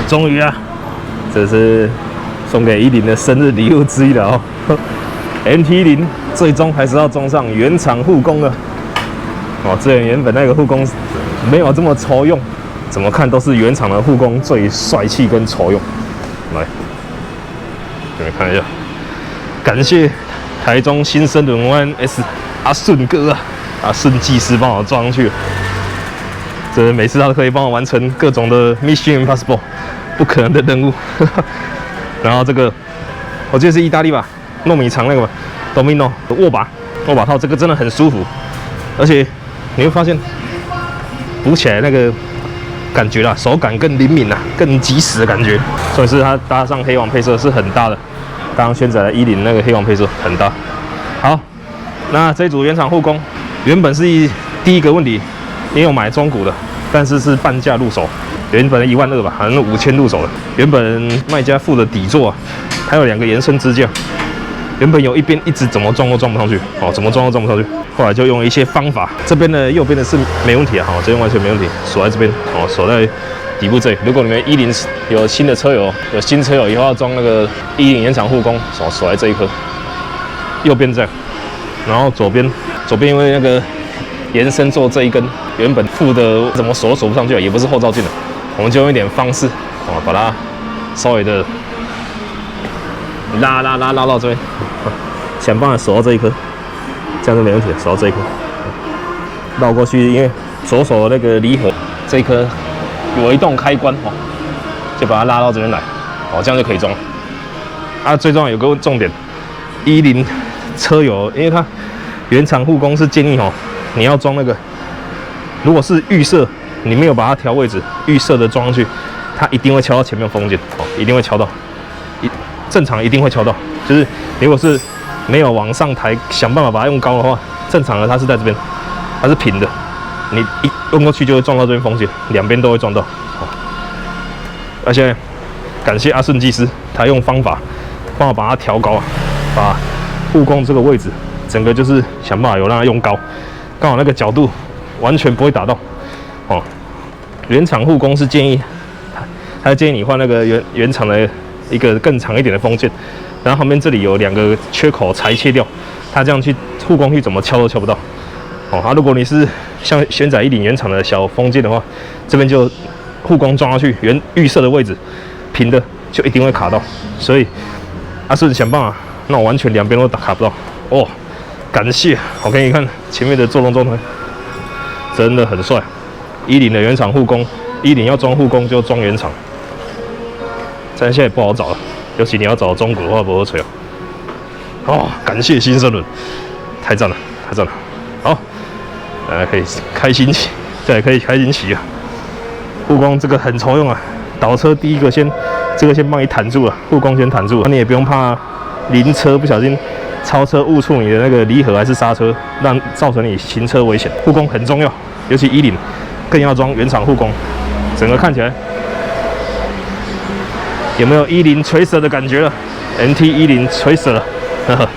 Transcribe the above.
终于啊，这是送给10的生日礼物之一了哦。MT-10最终还是要装上原厂护弓了。哦，之前原本那个护弓没有这么抽用，怎么看都是原厂的护弓最帅气跟抽用。来，给你们看一下，感谢台中新升轮YMS阿顺哥啊，阿顺技师帮我装上去了。这每次他都可以帮我完成各种的 Mission Impossible 不可能的任务。然后这个我记得是意大利吧，糯米肠那个吧 ，Domino 的握把套，这个真的很舒服，而且你会发现补起来那个感觉啦，手感更灵敏啦，更及时的感觉。所以是它搭上黑黄配色是很搭的，刚刚轩仔的10那个黑黄配色很搭。好，那这一组原厂护弓原本是第一个问题，也有买中古的，但是是半价入手。原本的12000吧，好像5000入手的。原本卖家附的底座啊，还有2个延伸支架。原本有一边一直怎么装都装不上去，哦，怎么装都装不上去。后来就用了一些方法，这边的右边的是没问题啊，这边完全没问题，锁在这边，哦，锁在底部这里。如果你们10有新的车友，有新车友以后要装那个10原厂护弓，锁在这一颗。右边这样，然后左边因为那个延伸做这一根，原本附的怎么锁都锁不上去啊，也不是后照镜的。我们就用一点方式，哦，把它稍微的拉到这边，想办法锁到这一颗，这样就没问题了。锁到这一颗，绕过去，因为左手的那个离合这一颗有一动开关，哦，就把它拉到这边来，哦，这样就可以装。啊，最重要有个重点，10车友，因为它原厂护弓是建议哦，你要装那个，如果是预设。你没有把它调位置，预设的装上去，它一定会敲到前面风镜，哦，一定会敲到，正常一定会敲到。就是如果是没有往上抬，想办法把它用高的话，正常的它是在这边，它是平的，你一用过去就会撞到这边风镜，两边都会撞到。哦，而且感谢阿顺技师，他用方法帮我把它调高啊，把护弓这个位置整个就是想办法有让它用高，刚好那个角度完全不会打到。哦，原厂护弓是建议，他建议你换那个原厂的一个更长一点的风剑，然后旁边这里有2个缺口裁切掉，它这样去护弓去怎么敲都敲不到。哦，如果你是像轩仔10原厂的小风剑的话，这边就护弓装上去预设的位置平的就一定会卡到，所以阿顺想办法让我完全两边都卡不到。哦，感谢，我给你看前面的做动状态，真的很帅。10的原厂护弓，10要装护弓就装原厂，但现在也不好找了，尤其你要找中古的话不好吹哦。哦，感谢新升轮，太赞了，太赞了。好，大家可以开心骑，对，可以开心骑啊。护弓这个很抽用啊，倒车第一个这个先帮你弹住了，护弓先弹住了，你也不用怕临车不小心超车误触你的那个离合还是刹车，造成你行车危险。护弓很重要，尤其10。更要装原厂护弓，整个看起来有没有10垂死的感觉了 ？MT-10垂死了，呵呵。